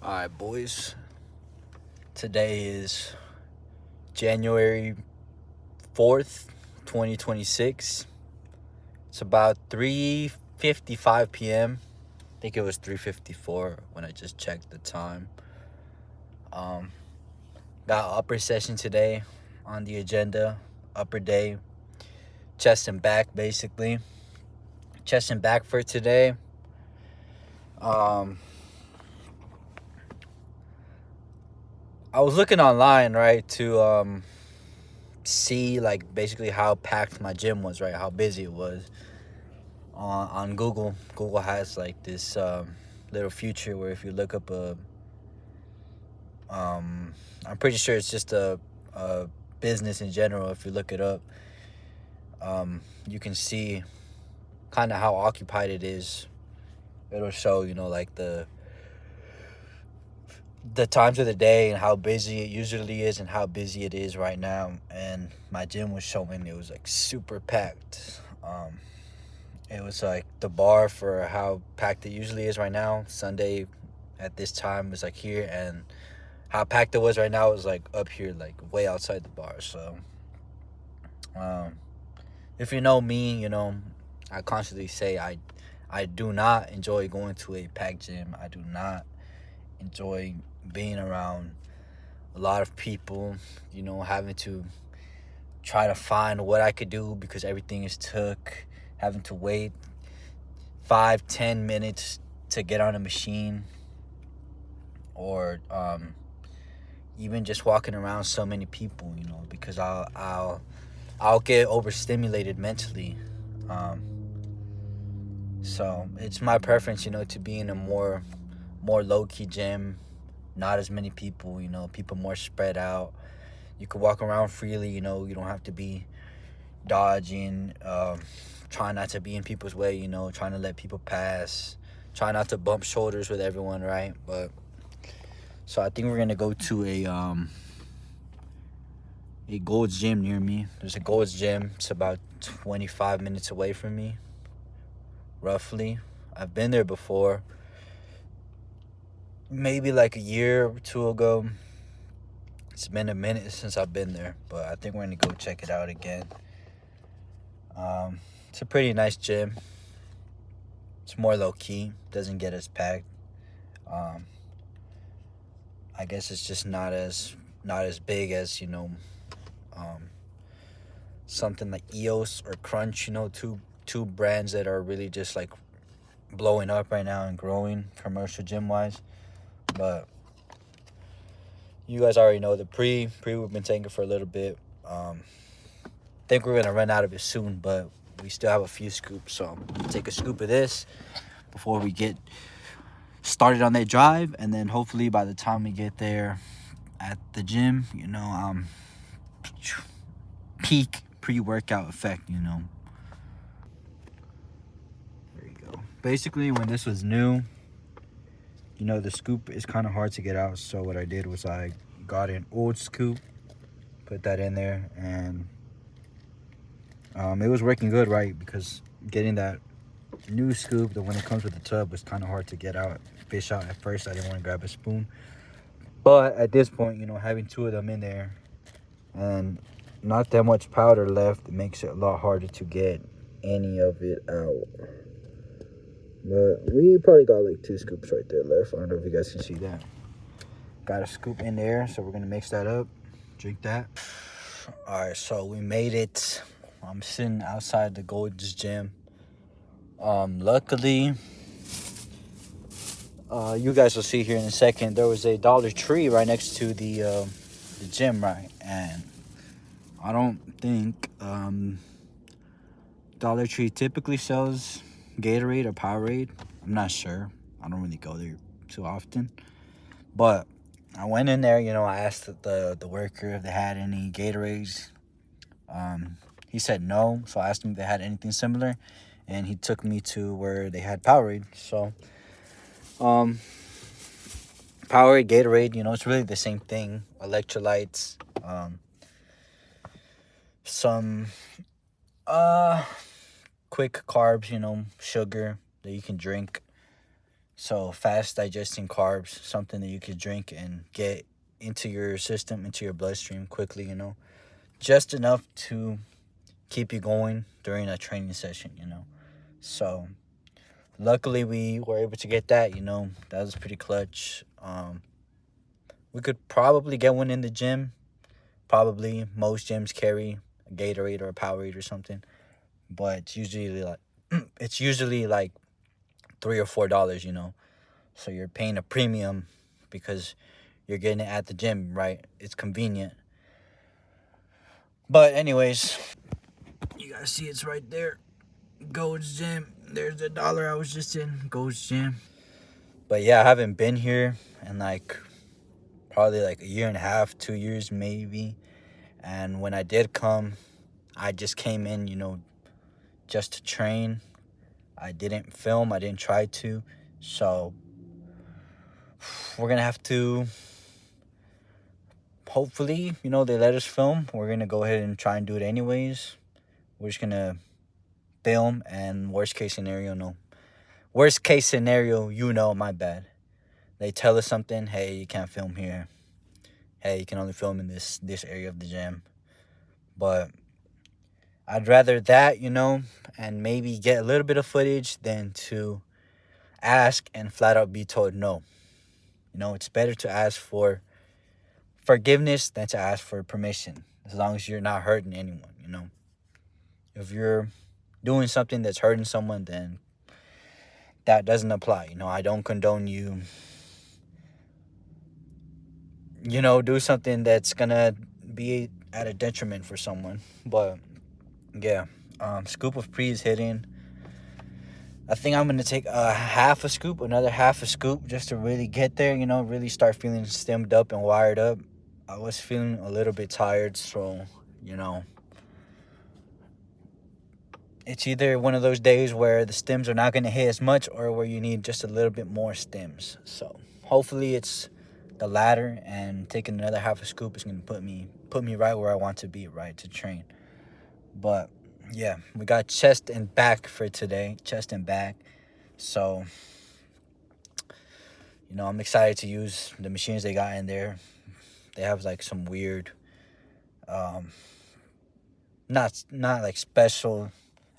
Alright, boys. Today is January 4th, 2026. It's about 3:55 p.m. I think it was 3:54 when I just checked the time. Um, got upper session today on the agenda. Upper day, chest and back, basically. Chest and back for today. Um, I was looking online, right, to see like basically how packed my gym was, right, how busy it was. On Google has like this little feature where if you look up I'm pretty sure it's just a business in general. If you look it up, you can see kind of how occupied it is. It'll show, like the times of the day and how busy it usually is and how busy it is right now. And my gym was showing it was like super packed. It was like the bar for how packed it usually is right now. Sunday at this time is like here, and how packed it was right now is like up here, like way outside the bar. So, um, if you know me, I constantly say I do not enjoy going to a packed gym. I do not enjoy being around a lot of people. Having to try to find what I could do because everything is took. Having to wait 5-10 minutes to get on a machine, or even just walking around so many people, because I'll get overstimulated mentally. So it's my preference, to be in a more low key gym, not as many people, people more spread out. You can walk around freely, you don't have to be dodging, trying not to be in people's way, trying to let people pass, try not to bump shoulders with everyone, right? But so I think we're gonna go to a Gold's Gym near me. There's a Gold's Gym. It's about 25 minutes away from me, roughly. I've been there before, maybe like a year or two ago. It's been a minute since I've been there, but I think we're gonna go check it out again. It's a pretty nice gym. It's more low key. Doesn't get as packed. Um, I guess it's just not as big as um, something like EOS or Crunch. Two brands that are really just like blowing up right now and growing commercial gym wise. But you guys already know the pre we've been taking for a little bit. Think we're gonna run out of it soon, but we still have a few scoops. So I'm gonna take a scoop of this before we get started on that drive, and then hopefully by the time we get there at the gym, peak pre-workout effect. There you go. Basically, when this was new, the scoop is kind of hard to get out. So what I did was I got an old scoop, put that in there, and it was working good, right? Because getting that new scoop, the one that comes with the tub, was kind of hard to get out, fish out at first. I didn't want to grab a spoon. But at this point, having two of them in there and not that much powder left, it makes it a lot harder to get any of it out. But we probably got like two scoops right there left. I don't know if you guys can see that. Got a scoop in there, so we're going to mix that up, drink that. All right, so we made it. I'm sitting outside the Gold's Gym. Luckily, you guys will see here in a second, there was a Dollar Tree right next to the gym, right? And I don't think Dollar Tree typically sells Gatorade or Powerade. I'm not sure. I don't really go there too often. But I went in there, I asked the worker if they had any Gatorades. He said no, so I asked him if they had anything similar, and he took me to where they had Powerade. So, Powerade, Gatorade, it's really the same thing. Electrolytes, some quick carbs, sugar that you can drink. So fast digesting carbs, something that you could drink and get into your system, into your bloodstream quickly, just enough to keep you going during a training session. So luckily we were able to get that. That was pretty clutch. We could probably get one in the gym. Probably most gyms carry a Gatorade or a Powerade or something, but it's usually like $3 or $4. So you're paying a premium because you're getting it at the gym, right? It's convenient. But anyways, you guys see it's right there. Gold's Gym. There's the dollar I was just in. Gold's Gym. But yeah, I haven't been here in like probably like a year and a half, 2 years maybe. And when I did come, I just came in, just to train. I didn't film. I didn't try to. So we're gonna have to. Hopefully, they let us film. We're gonna go ahead and try and do it anyways. We're just gonna film, and worst case scenario, no. Worst case scenario, my bad. They tell us something. Hey, you can't film here. Hey, you can only film in this area of the gym. But I'd rather that, and maybe get a little bit of footage than to ask and flat out be told no. It's better to ask for forgiveness than to ask for permission, as long as you're not hurting anyone. If you're doing something that's hurting someone, then that doesn't apply. I don't condone you, do something that's gonna be at a detriment for someone. But yeah, scoop of pre is hitting. I think I'm gonna take another half a scoop, just to really get there. Really start feeling stemmed up and wired up. I was feeling a little bit tired, so it's either one of those days where the stems are not gonna hit as much, or where you need just a little bit more stems. So hopefully it's the latter, and taking another half a scoop is gonna put me right where I want to be, right, to train. But yeah, we got chest and back for today. Chest and back. So, I'm excited to use the machines they got in there. They have like some weird, not like special,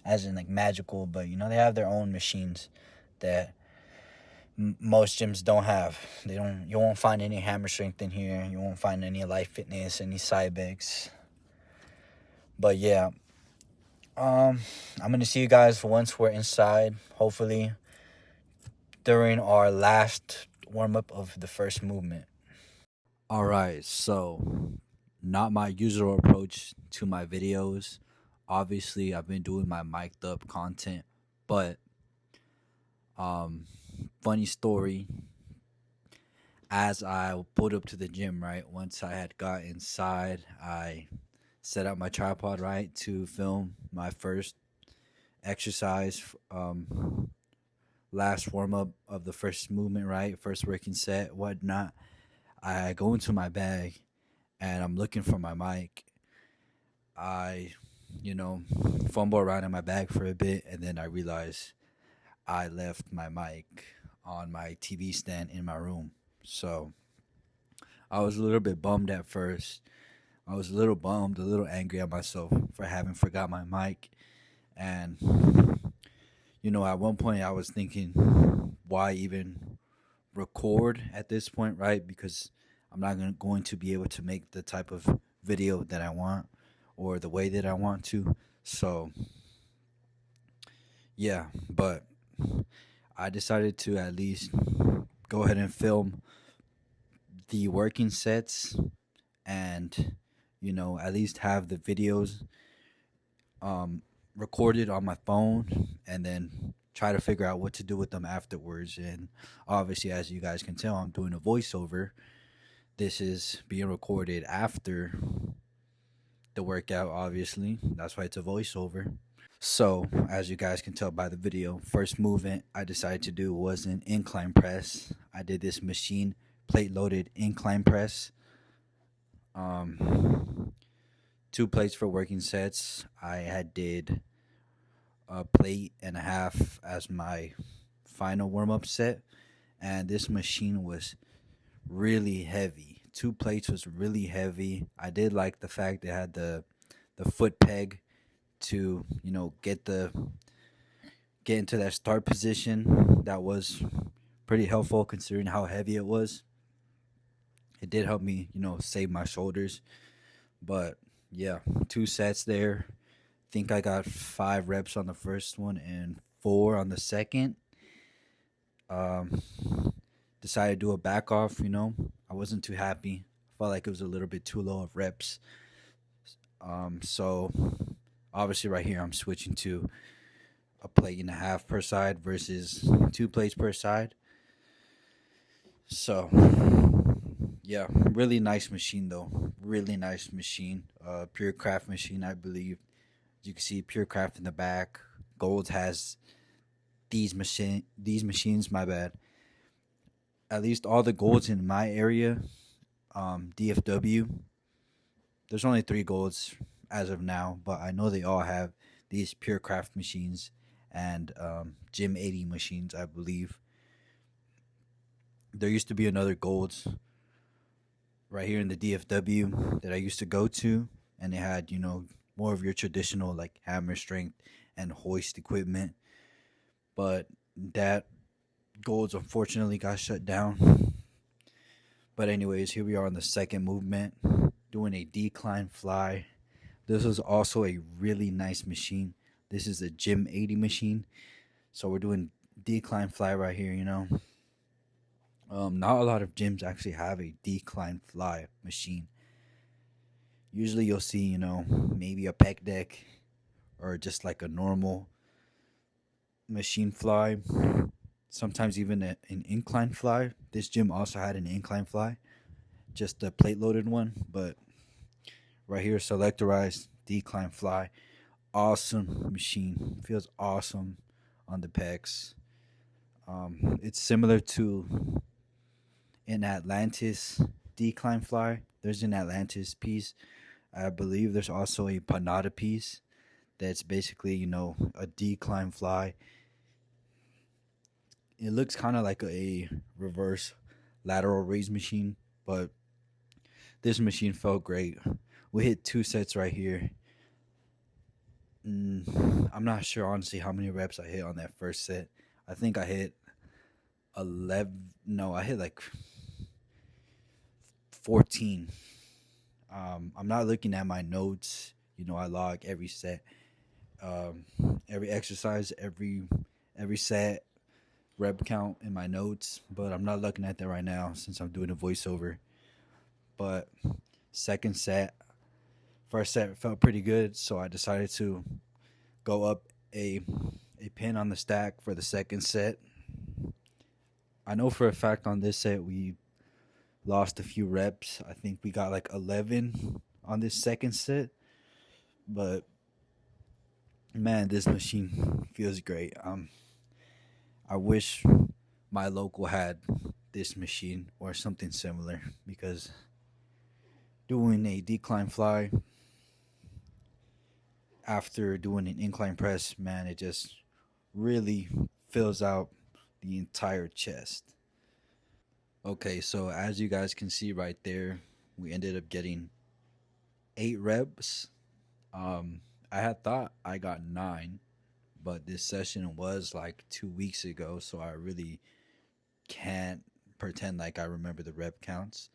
as in like magical, but they have their own machines that most gyms don't have. They don't. You won't find any hammer strength in here. You won't find any life fitness, any Cybex. But yeah, I'm gonna see you guys once we're inside. Hopefully, during our last warm up of the first movement. All right, so not my usual approach to my videos. Obviously, I've been doing my mic'd up content, but um, funny story. As I pulled up to the gym, right, once I had got inside, I set up my tripod, right, to film my first exercise, last warm up of the first movement, right, first working set, whatnot. I go into my bag and I'm looking for my mic. I, you know, fumble around in my bag for a bit, and then I realize I left my mic on my TV stand in my room. So I was a little bit bummed at first. I was a little bummed, a little angry at myself for having forgot my mic. And, at one point I was thinking, why even record at this point, right? Because I'm not going to be able to make the type of video that I want, or the way that I want to. So, yeah, but I decided to at least go ahead and film the working sets, and at least have the videos um recorded on my phone, and then try to figure out what to do with them afterwards. And obviously, as you guys can tell, I'm doing a voiceover. This is being recorded after the workout, obviously. That's why it's a voiceover. So, as you guys can tell by the video, first movement I decided to do was an incline press. I did this machine plate loaded incline press. Um, 2 plates for working sets. I had did a plate and a half as my final warm up set. and this machine was really heavy. Two plates was really heavy. I did like the fact they had the foot peg to get into that start position. That was pretty helpful considering how heavy it was. It did help me, save my shoulders. But yeah, two sets there. Think I got 5 reps on the first one and 4 on the second. Um, Decided to do a back off. I wasn't too happy. Felt like it was a little bit too low of reps. So obviously right here I'm switching to a plate and a half per side versus 2 plates per side. So yeah, really nice machine though. Really nice machine. Pure craft machine, I believe. You can see Pure Craft in the back. Gold has these machines. My bad. At least all the golds in my area, DFW. There's only 3 golds as of now, but I know they all have these Pure Craft machines and Gym 80 machines. I believe there used to be another golds right here in the DFW that I used to go to, and they had more of your traditional like hammer strength and hoist equipment, but that golds unfortunately got shut down. But anyways, here we are on the second movement, doing a decline fly. This was also a really nice machine. This is a Gym 80 machine, so we're doing decline fly right here. Not a lot of gyms actually have a decline fly machine. Usually you'll see, maybe a pec deck or just like a normal machine fly. Sometimes even an incline fly. This gym also had an incline fly, just a plate loaded one. But right here, selectorized decline fly. Awesome machine. Feels awesome on the pecs. It's similar to an Atlantis decline fly. There's an Atlantis piece. I believe there's also a Panada piece that's basically, a decline fly. It looks kind of like a reverse lateral raise machine, but this machine felt great. We hit 2 sets right here. I'm not sure honestly how many reps I hit on that first set. I think I hit 11. No, I hit like 14. I'm not looking at my notes. I log every set, every exercise, every set rep count in my notes, but I'm not looking at that right now since I'm doing a voiceover. But second set, first set felt pretty good, so I decided to go up a pin on the stack for the second set. I know for a fact on this set we lost a few reps. I think we got like 11 on this second set, but man, this machine feels great. I wish my local had this machine or something similar, because doing a decline fly after doing an incline press, man, it just really fills out the entire chest. Okay, so as you guys can see right there, we ended up getting 8 reps. I had thought I got 9, but this session was like 2 weeks ago, so I really can't pretend like I remember the rep counts.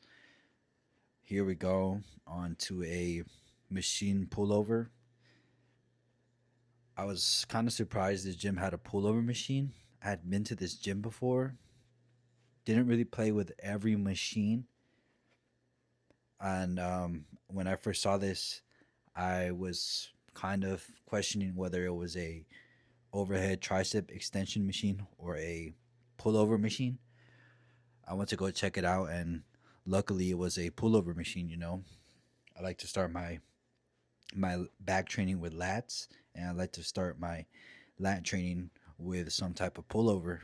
Here we go on to a machine pullover. I was kind of surprised this gym had a pullover machine. I had been to this gym before, didn't really play with every machine, and when I first saw this, I was kind of questioning whether it was a overhead tricep extension machine or a pullover machine. I went to go check it out, and luckily it was a pullover machine. I like to start my back training with lats, and I like to start my lat training with some type of pullover,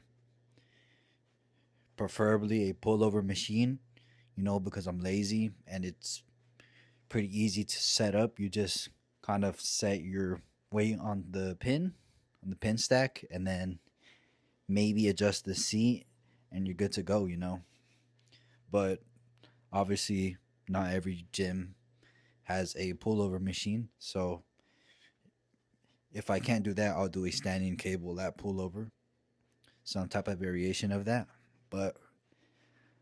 preferably a pullover machine, because I'm lazy and it's pretty easy to set up. You just kind of set your weight on the pin stack, and then maybe adjust the seat and you're good to go, But obviously, not every gym has a pullover machine. So if I can't do that, I'll do a standing cable lat pullover, some type of variation of that. But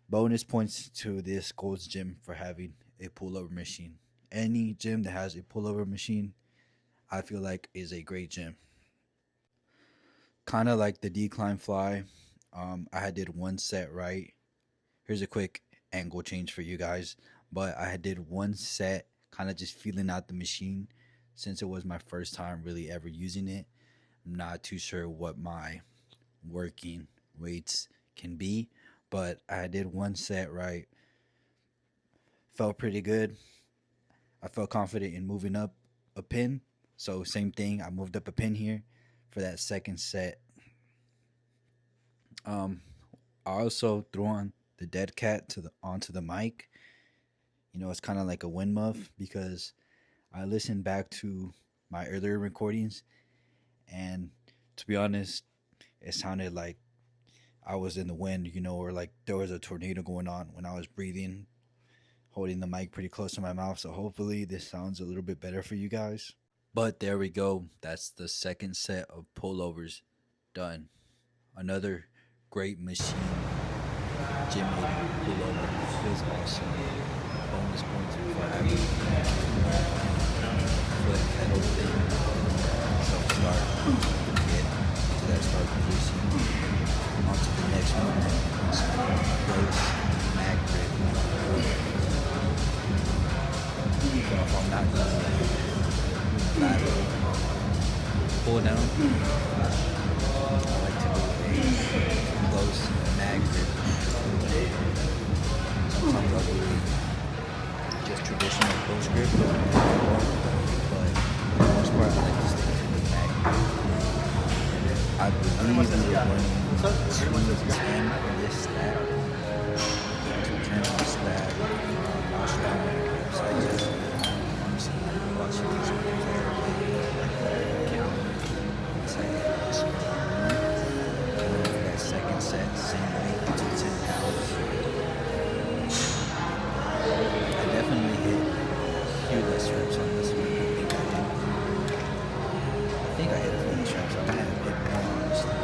bonus points to this Gold's Gym for having a pullover machine. Any gym that has a pullover machine, I feel like is a great gym. Kind of like the decline fly. I had did one set right. Here's a quick angle change for you guys. But I had did one set, kind of just feeling out the machine since it was my first time really ever using it. I'm not too sure what my working weights can be, but I did one set right. Felt pretty good. I felt confident in moving up a pin. So same thing, I moved up a pin here for that second set. I also threw on the dead cat onto the mic. It's kind of like a wind muff because I listened back to my earlier recordings, and to be honest, it sounded like I was in the wind, or like there was a tornado going on when I was breathing, holding the mic pretty close to my mouth. So hopefully this sounds a little bit better for you guys. But there we go. That's the second set of pullovers done. Another great machine. Gym 80 pullover feels awesome. Bonus points for having foot pedal thing. So start, get to that start position. On to the next one. Close, mag grip. So if I'm not doing lateral pull down, I like to do a close mag grip. Sometimes I'll do just traditional close grip, but for the most part I like to stick to the mag grip. I believe we were running 210 on this stat. 210 on the stat. Not sure how many reps I just honestly like watching these videos as I count. It's like this one. For that second set, same weight, 210 pounds. I definitely hit a few less reps on this one. I think I hit a few less reps. I might have hit more, honestly.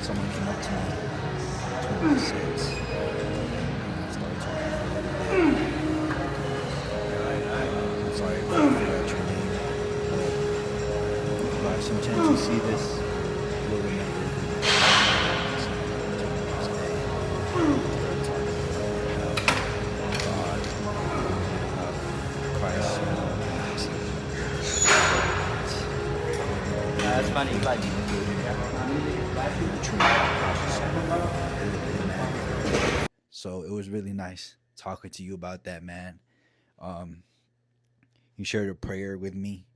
Someone came up to me between the sets and started talking for a little bit. I'm sorry if I forgot your name, but by some chance you see this, you'll remember That's funny. So it was really nice talking to you about that, man. You shared a prayer with me,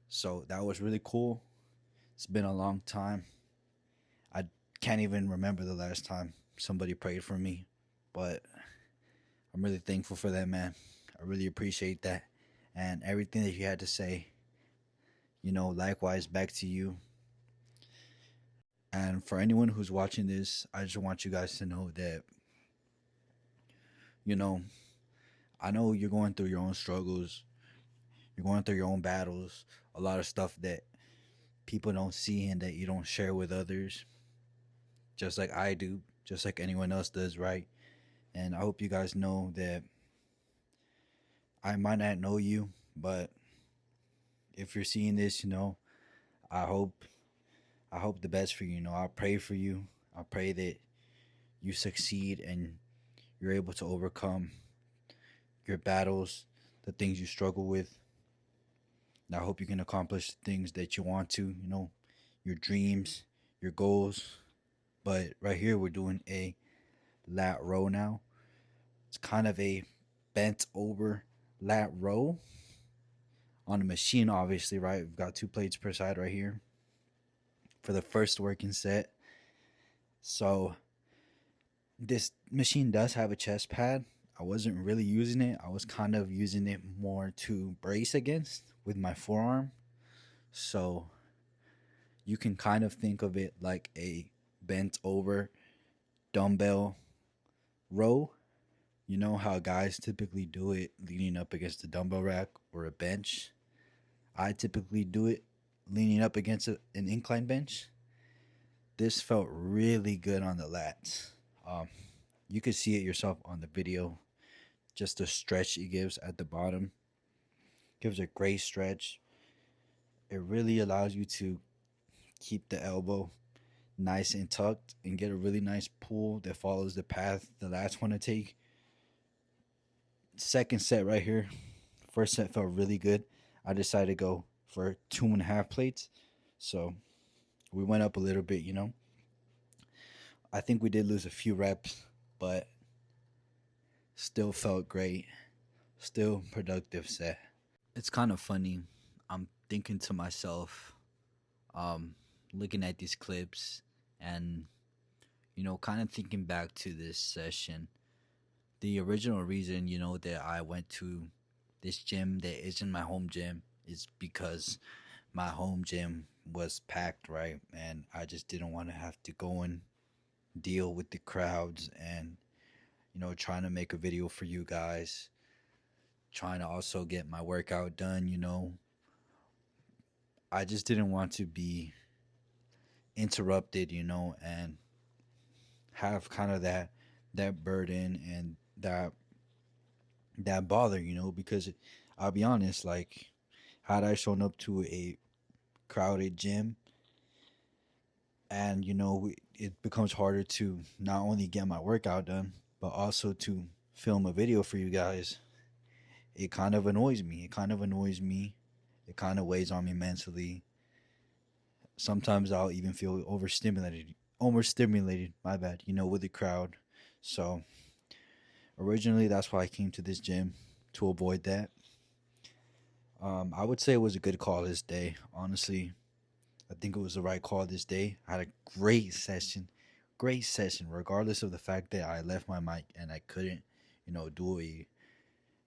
so that was really cool. It's been a long time. I can't even remember the last time somebody prayed for me, but I'm really thankful for that, man. I really appreciate that and everything that you had to say. Likewise back to you. And for anyone who's watching this, I just want you guys to know that, I know you're going through your own struggles. You're going through your own battles. A lot of stuff that people don't see and that you don't share with others. Just like I do. Just like anyone else does, right? And I hope you guys know that I might not know you, but if you're seeing this, I hope the best for you. I pray for you. I pray that you succeed and you're able to overcome your battles, the things you struggle with. And I hope you can accomplish the things that you want to, your dreams, your goals. But right here, we're doing a lat row now. It's kind of a bent over lat row on a machine, obviously, right? We've got 2 plates per side right here for the first working set. So this machine does have a chest pad. I wasn't really using it. I was kind of using it more to brace against with my forearm. So you can kind of think of it like a bent over dumbbell row. You know how guys typically do it leaning up against the dumbbell rack or a bench? I typically do it leaning up against an incline bench. This felt really good on the lats. Um, you could see it yourself on the video. Just the stretch it gives at the bottom gives a great stretch. It really allows you to keep the elbow nice and tucked and get a really nice pull that follows the path the lats want to take. Second set right here. First set felt really good. I decided to go for 2.5 plates. So we went up a little bit, you know. I think we did lose a few reps, but still felt great. Still productive set. It's kind of funny. I'm thinking to myself, um, looking at these clips and, kind of thinking back to this session. The original reason, that I went to this gym that isn't my home gym is because my home gym was packed, right? And I just didn't want to have to go and deal with the crowds and, trying to make a video for you guys, trying to also get my workout done. I just didn't want to be interrupted, and have kind of that burden and that bother, because I'll be honest, like had I shown up to a crowded gym and it becomes harder to not only get my workout done but also to film a video for you guys. It kind of annoys me. It kind of weighs on me mentally. Sometimes I'll even feel overstimulated, my bad, with the crowd. So originally that's why I came to this gym, to avoid that. I would say it was a good call this day. Honestly, I think it was the right call this day. I had a great session, regardless of the fact that I left my mic and I couldn't, do a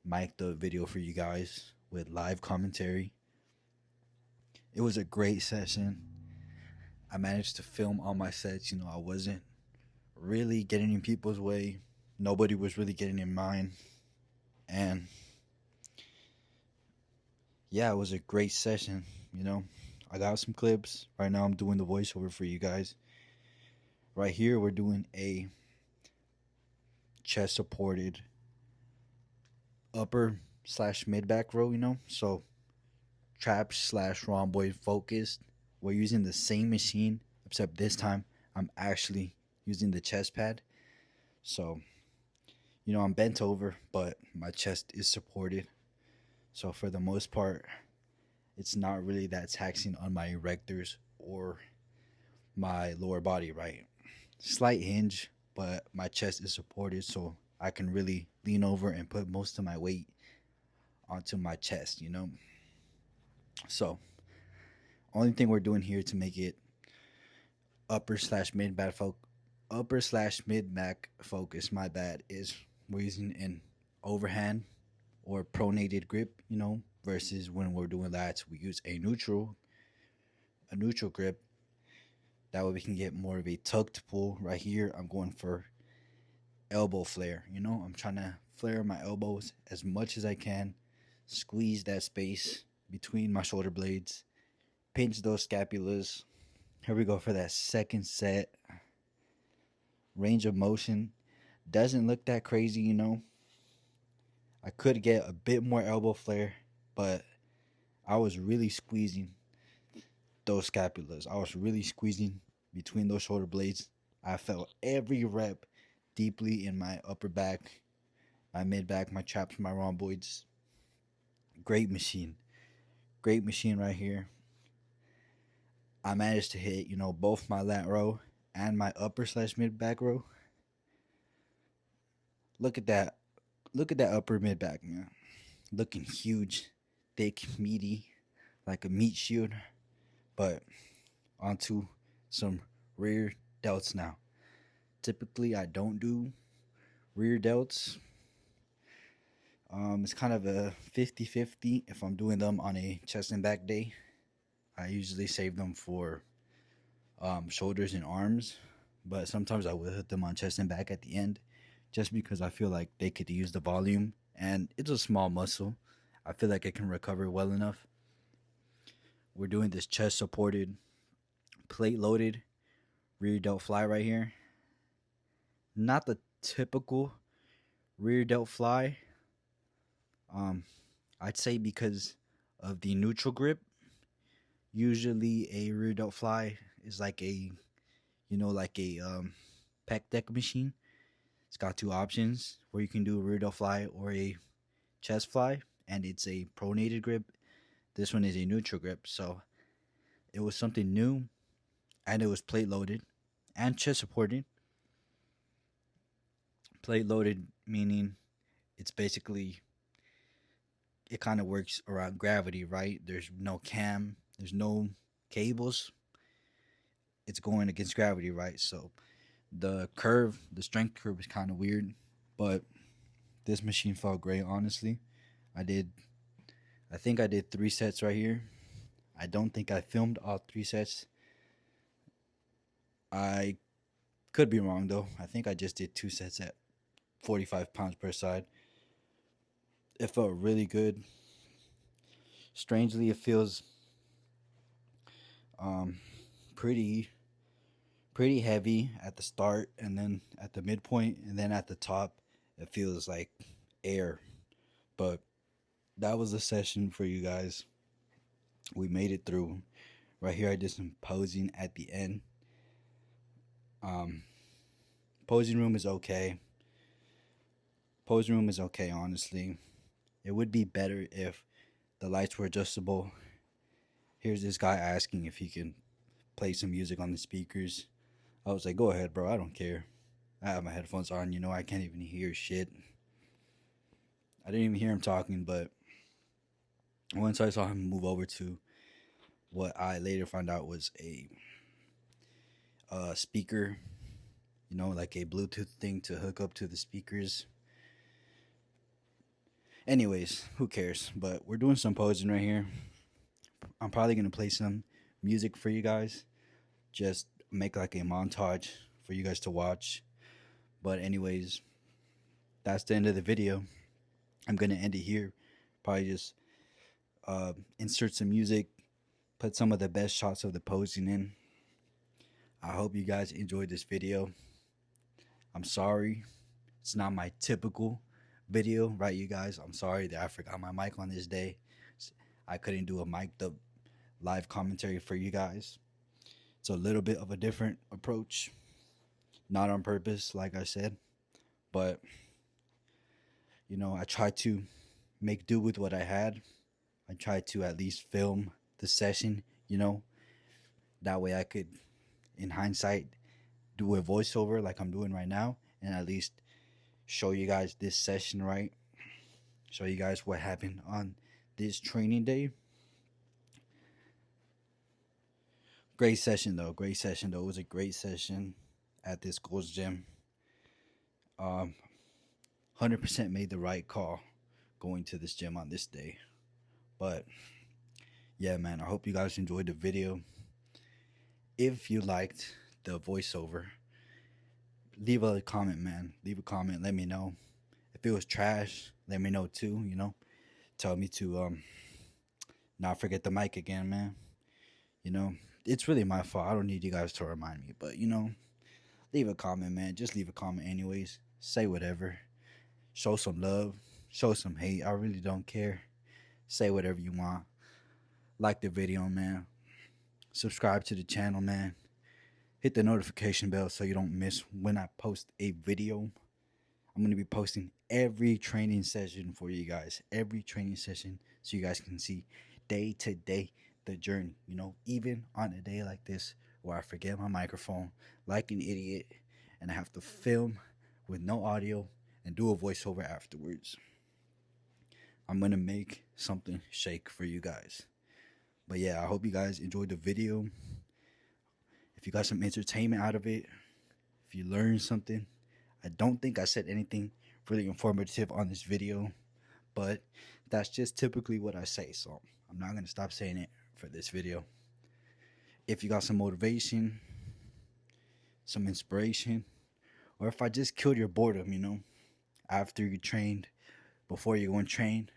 mic the video for you guys with live commentary. It was a great session. I managed to film all my sets. I wasn't really getting in people's way. Nobody was really getting in mine. And yeah, it was a great session. I got some clips. Right now I'm doing the voiceover for you guys. Right here we're doing a chest supported upper slash mid back row. So trap slash rhomboid focused. We're using the same machine, except this time I'm actually using the chest pad. So, I'm bent over, but my chest is supported. So for the most part, it's not really that taxing on my erectors or my lower body, right? Slight hinge, but my chest is supported, so I can really lean over and put most of my weight onto my chest. So, only thing we're doing here to make it upper slash mid back focus, my bad, is we're using an overhand or pronated grip, versus when we're doing lats, we use a neutral grip. That way we can get more of a tucked pull. Right here, I'm going for elbow flare. I'm trying to flare my elbows as much as I can, squeeze that space between my shoulder blades, pinch those scapulas. Here we go for that second set. Range of motion doesn't look that crazy. I could get a bit more elbow flare, but I was really squeezing those scapulas. I was really squeezing between those shoulder blades. I felt every rep deeply in my upper back, my mid back, my traps, my rhomboids. Great machine. Great machine right here. I managed to hit, both my lat row and my upper slash mid back row. Look at that. Look at that upper mid back, man. Looking huge, thick, meaty, like a meat shield. But onto some rear delts now. Typically, I don't do rear delts. It's kind of a 50-50 if I'm doing them on a chest and back day. I usually save them for shoulders and arms. but sometimes I will hit them on chest and back at the end, just because I feel like they could use the volume, and it's a small muscle. I feel like it can recover well enough. We're doing this chest supported, plate loaded rear delt fly right here. Not the typical rear delt fly. Um, I'd say because of the neutral grip. Usually, a rear delt fly is like a, like a pec deck machine. It's got two options where you can do a rear delt fly or a chest fly, and it's a pronated grip. This one is a neutral grip, so it was something new, and it was plate loaded and chest supported. Plate loaded meaning it's basically, it kind of works around gravity, right? There's no cam, there's no cables. It's going against gravity, right? So the strength curve is kind of weird, but this machine felt great, honestly. I did, I think I did 3 sets right here. I don't think I filmed all 3 sets. I could be wrong though. I think I just did 2 sets at 45 pounds per side. It felt really good. Strangely, it feels um, pretty pretty heavy at the start, and then at the midpoint, and then at the top it feels like air. But that was a session for you guys. We made it through. Right here I did some posing at the end. um Posing room is okay. Posing room is okay, honestly. It would be better if the lights were adjustable. Here's this guy asking if he can play some music on the speakers. I was like, go ahead, bro, I don't care. I have my headphones on, I can't even hear shit. I didn't even hear him talking, but once I saw him move over to what I later found out was a speaker, like a Bluetooth thing to hook up to the speakers. Anyways, who cares? But we're doing some posing right here. I'm probably going to play some music for you guys. Just make like a montage for you guys to watch. But anyways, that's the end of the video. I'm going to end it here. Probably just insert some music, put some of the best shots of the posing in. I hope you guys enjoyed this video. I'm sorry it's not my typical video, right, you guys? I'm sorry that I forgot my mic on this day. I couldn't do a mic'd up live commentary for you guys. It's a little bit of a different approach, not on purpose, like I said, but I tried to make do with what I had. I tried to at least film the session, that way I could, in hindsight, do a voiceover like I'm doing right now, and at least show you guys this session, right? Show you guys what happened on this training day. Great session though. Great session though. It was a great session at this Gold's Gym. 100% made the right call going to this gym on this day. But yeah, man, I hope you guys enjoyed the video. If you liked the voiceover, leave a comment, man. Leave a comment. Let me know. If it was trash, let me know too, Tell me to not forget the mic again, man. It's really my fault. I don't need you guys to remind me, but leave a comment, man. Just leave a comment anyways. Say whatever. Show some love. Show some hate. I really don't care. Say whatever you want. Like the video, man. Subscribe to the channel, man. Hit the notification bell so you don't miss when I post a video. I'm going to be posting every training session for you guys. Every training session so you guys can see day to day the journey. Even on a day like this where I forget my microphone like an idiot and I have to film with no audio and do a voiceover afterwards. I'm going to make something shake for you guys. But yeah, I hope you guys enjoyed the video. If you got some entertainment out of it, if you learned something. I don't think I said anything really informative on this video, but that's just typically what I say, so I'm not going to stop saying it for this video. If you got some motivation, some inspiration, or if I just killed your boredom, after you trained, before you go and train,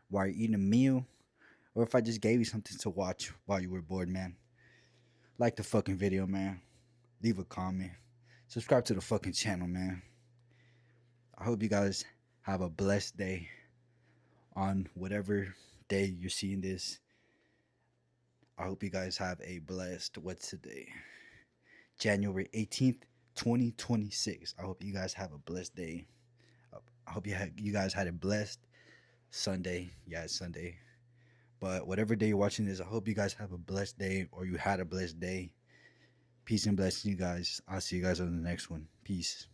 while you're eating a meal, or if I just gave you something to watch while you were bored, man. Like the fucking video, man. Leave a comment. Subscribe to the fucking channel, man. I hope you guys have a blessed day on whatever day you're seeing this. I hope you guys have a blessed, what's today? January 18th, 2026. I hope you guys have a blessed day. I hope you guys had a blessed Sunday. Yeah, it's Sunday. But whatever day you're watching this, I hope you guys have a blessed day, or you had a blessed day. Peace and blessings, you guys. I'll see you guys on the next one. Peace.